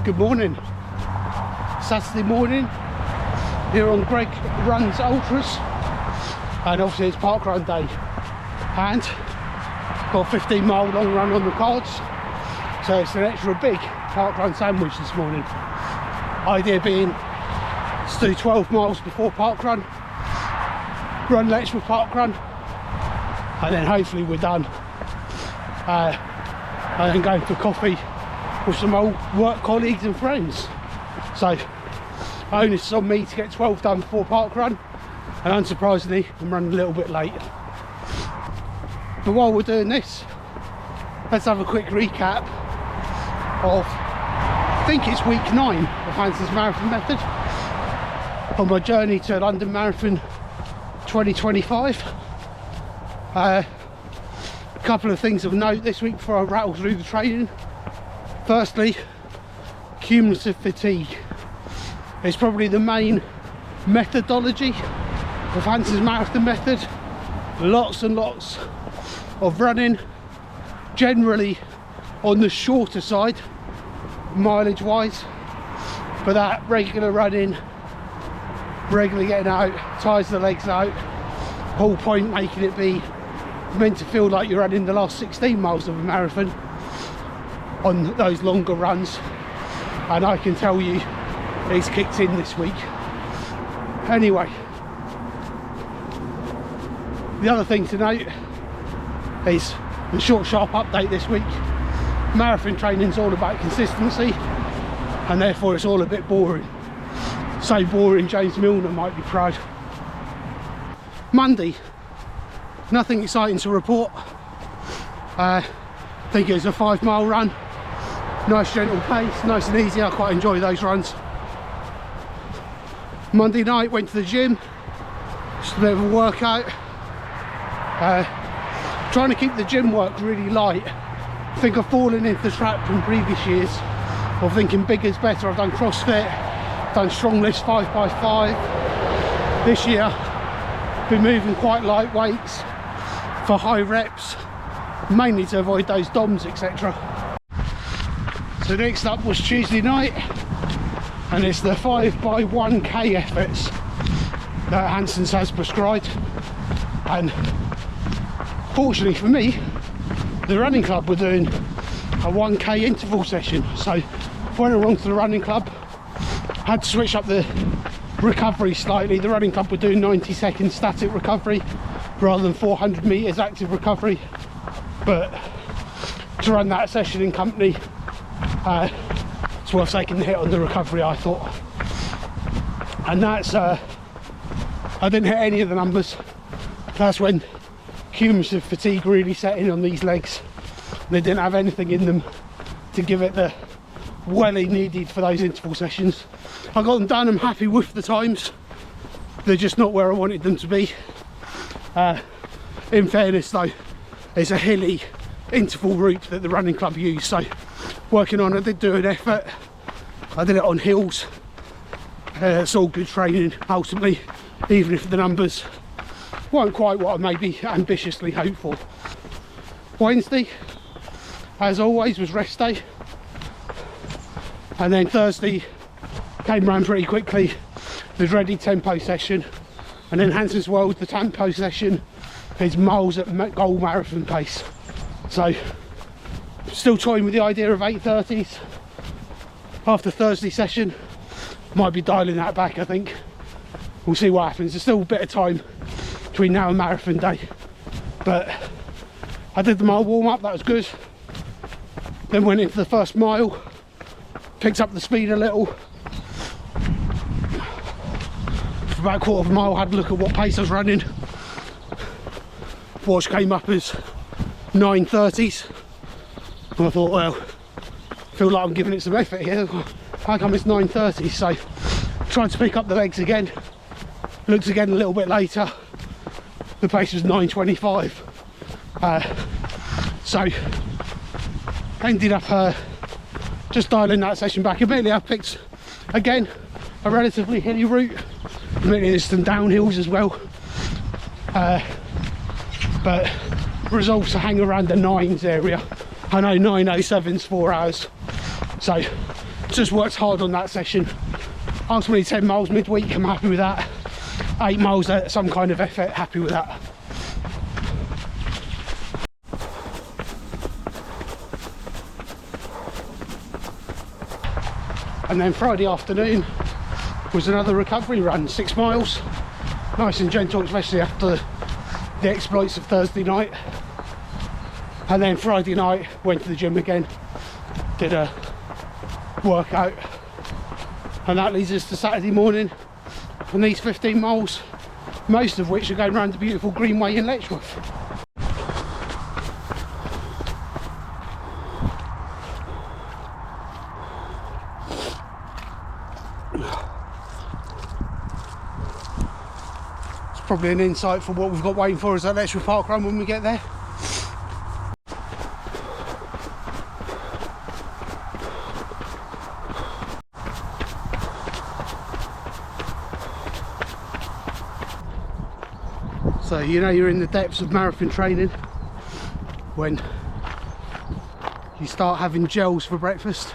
Good morning. Saturday morning here on Greg Runs Ultras, and obviously it's parkrun day, and got a 15-mile long run on the cards, so it's an extra big parkrun sandwich this morning. Idea being to do 12 miles before parkrun, run Let's with parkrun, and then hopefully we're done, and then going for coffee with some old work colleagues and friends. So onus is on me to get 12 done before parkrun, and unsurprisingly I'm running a little bit late. But while we're doing this, let's have a quick recap of, I think it's week 9 of Hansons Marathon Method on my journey to London Marathon 2025. A couple of things of note this week before I rattle through the training. Firstly, cumulative fatigue is probably the main methodology of Hansons Marathon Method. Lots and lots of running, generally on the shorter side mileage wise, but that regular running, regularly getting out, tires the legs out, whole point making it be meant to feel like you're running the last 16 miles of a marathon on those longer runs, and I can tell you it's kicked in this week. Anyway, the other thing to note is the short sharp update this week. Marathon training is all about consistency, and therefore it's all a bit boring. So boring James Milner might be proud. Monday, nothing exciting to report. I think it was a 5-mile run. Nice gentle pace, nice and easy. I quite enjoy those runs. Monday night went to the gym, just a bit of a workout. Trying to keep the gym work really light. I think I've fallen into the trap from previous years of thinking bigger's better. I've done CrossFit, done strong lifts 5x5. This year, been moving quite light weights for high reps, mainly to avoid those DOMs, etc. So next up was Tuesday night, and it's the 5x1k efforts that Hansons has prescribed. And fortunately for me, the running club were doing a 1k interval session, so went along to the running club, had to switch up the recovery slightly. The running club were doing 90-second static recovery rather than 400 meters active recovery, but to run that session in company, it's worth taking the hit on the recovery, I thought. And that's I didn't hit any of the numbers. That's when cumulative fatigue really set in on these legs. They didn't have anything in them to give it the welly needed for those interval sessions. I got them done. I'm happy with the times. They're just not where I wanted them to be. In fairness though, it's a hilly interval route that the running club use, so working on it, I did do an effort. I did it on hills. It's all good training ultimately, even if the numbers weren't quite what I maybe ambitiously hoped for. Wednesday, as always, was rest day, and then Thursday came around pretty quickly. The dreaded tempo session, and then Hansons World, the tempo session is miles at goal marathon pace. So still toying with the idea of 8:30s after Thursday session. Might be dialing that back, I think. We'll see what happens. There's still a bit of time between now and marathon day, but I did the mile warm up, that was good. Then went into the first mile, picked up the speed a little. For about a quarter of a mile, had a look at what pace I was running. Watch came up as 9:30s. And I thought, well, I feel like I'm giving it some effort here. How come it's 9:30? So tried to pick up the legs again. Looked again a little bit later. The pace was 9:25. So ended up just dialing that session back. Admittedly, I've picked again a relatively hilly route. Admittedly, there's some downhills as well. But resolved to hang around the 9s area. I know 9:07's 4 hours, So just worked hard on that session. Ultimately 10 miles midweek, I'm happy with that. 8 miles at some kind of effort, happy with that. And then Friday afternoon was another recovery run, 6 miles. Nice and gentle, especially after the exploits of Thursday night. And then Friday night, went to the gym again, did a workout. And that leads us to Saturday morning on these 15 miles, most of which are going around the beautiful Greenway in Letchworth. It's probably an insight for what we've got waiting for us at Letchworth Park Run when we get there. So you know you're in the depths of marathon training when you start having gels for breakfast.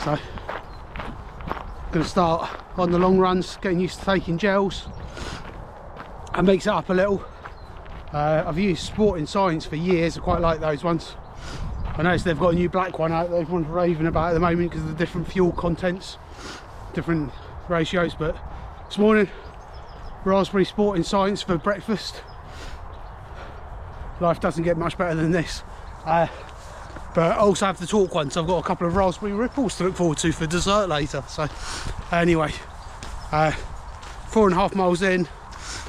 So I'm going to start on the long runs, getting used to taking gels and mix it up a little. I've used Sporting Science for years, I quite like those ones. I noticed they've got a new black one out that everyone's raving about at the moment because of the different fuel contents, different ratios. But this morning, raspberry Sporting Science for breakfast. Life doesn't get much better than this. But I also have the talk one, so I've got a couple of raspberry ripples to look forward to for dessert later. So anyway, 4.5 miles in.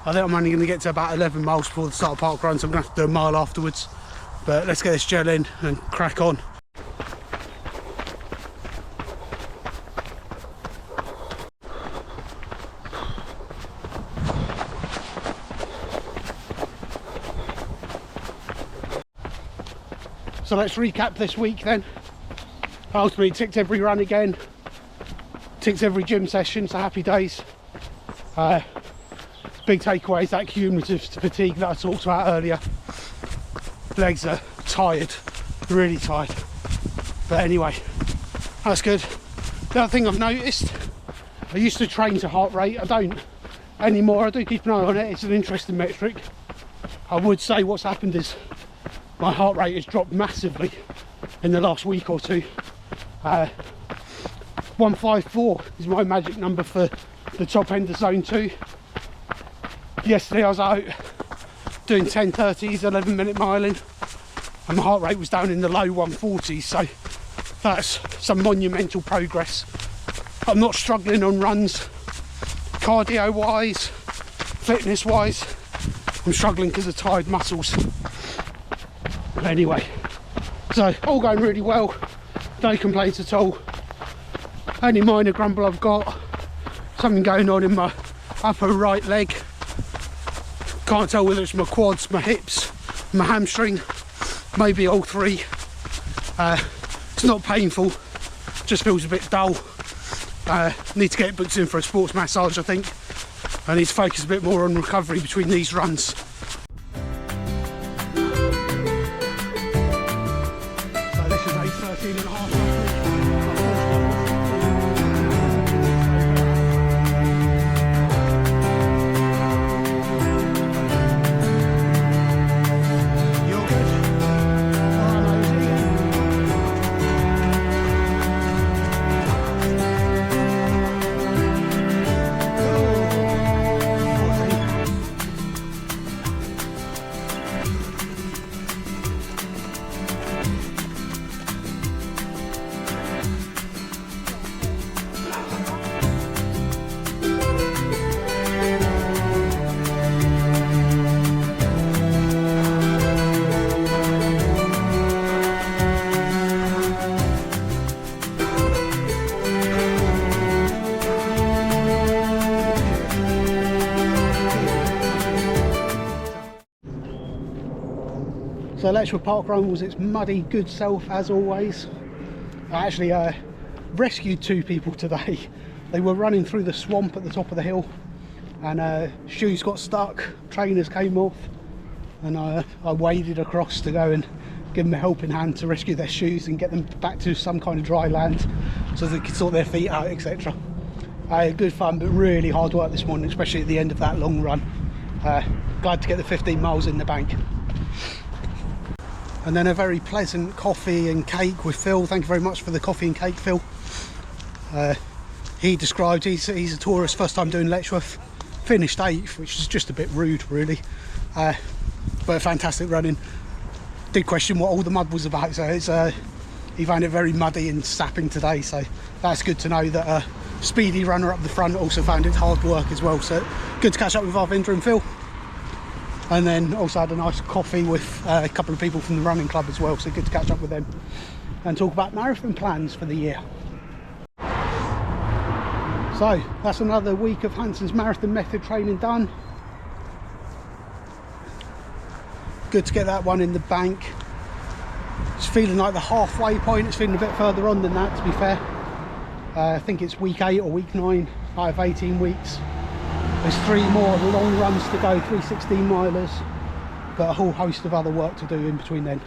I think I'm only going to get to about 11 miles before the start of park run, so I'm going to have to do a mile afterwards. But let's get this gel in and crack on. So let's recap this week then. I ultimately ticked every run again, ticked every gym session, so happy days. Big takeaway is that cumulative fatigue that I talked about earlier. Legs are tired, really tired. But anyway, that's good. The other thing I've noticed, I used to train to heart rate, I don't anymore. I do keep an eye on it, it's an interesting metric. I would say what's happened is my heart rate has dropped massively in the last week or two. 154 is my magic number for the top end of zone 2. Yesterday I was out doing 10:30s, 11-minute miling, and my heart rate was down in the low 140s, so that's some monumental progress. I'm not struggling on runs, cardio wise, fitness wise. I'm struggling because of tired muscles. But anyway, so all going really well, no complaints at all. Only minor grumble I've got, something going on in my upper right leg. Can't tell whether it's my quads, my hips, my hamstring, maybe all three. It's not painful, just feels a bit dull. Need to get booked in for a sports massage, I think. I need to focus a bit more on recovery between these runs. So this is a 13.5 So Letchworth Park Run was its muddy good self as always. I actually rescued 2 people today. They were running through the swamp at the top of the hill and shoes got stuck, trainers came off, and I waded across to go and give them a helping hand to rescue their shoes and get them back to some kind of dry land so they can sort their feet out, etc. Good fun, but really hard work this morning, especially at the end of that long run. Glad to get the 15 miles in the bank. And then a very pleasant coffee and cake with Phil. Thank you very much for the coffee and cake, Phil. He described, he's a tourist, first time doing Letchworth, finished 8th, which is just a bit rude really, but fantastic running. Did question what all the mud was about, so it's, he found it very muddy and sapping today, so that's good to know that a speedy runner up the front also found it hard work as well. So good to catch up with Arvinder and Phil, and then also had a nice coffee with a couple of people from the running club as well, so good to catch up with them and talk about marathon plans for the year. So that's another week of Hansons Marathon Method training done. Good to get that one in the bank. It's feeling like the halfway point. It's feeling a bit further on than that, to be fair. I think it's week 8 or week 9 out of 18 weeks. There's 3 more long runs to go, 3 16 milers, but a whole host of other work to do in between then.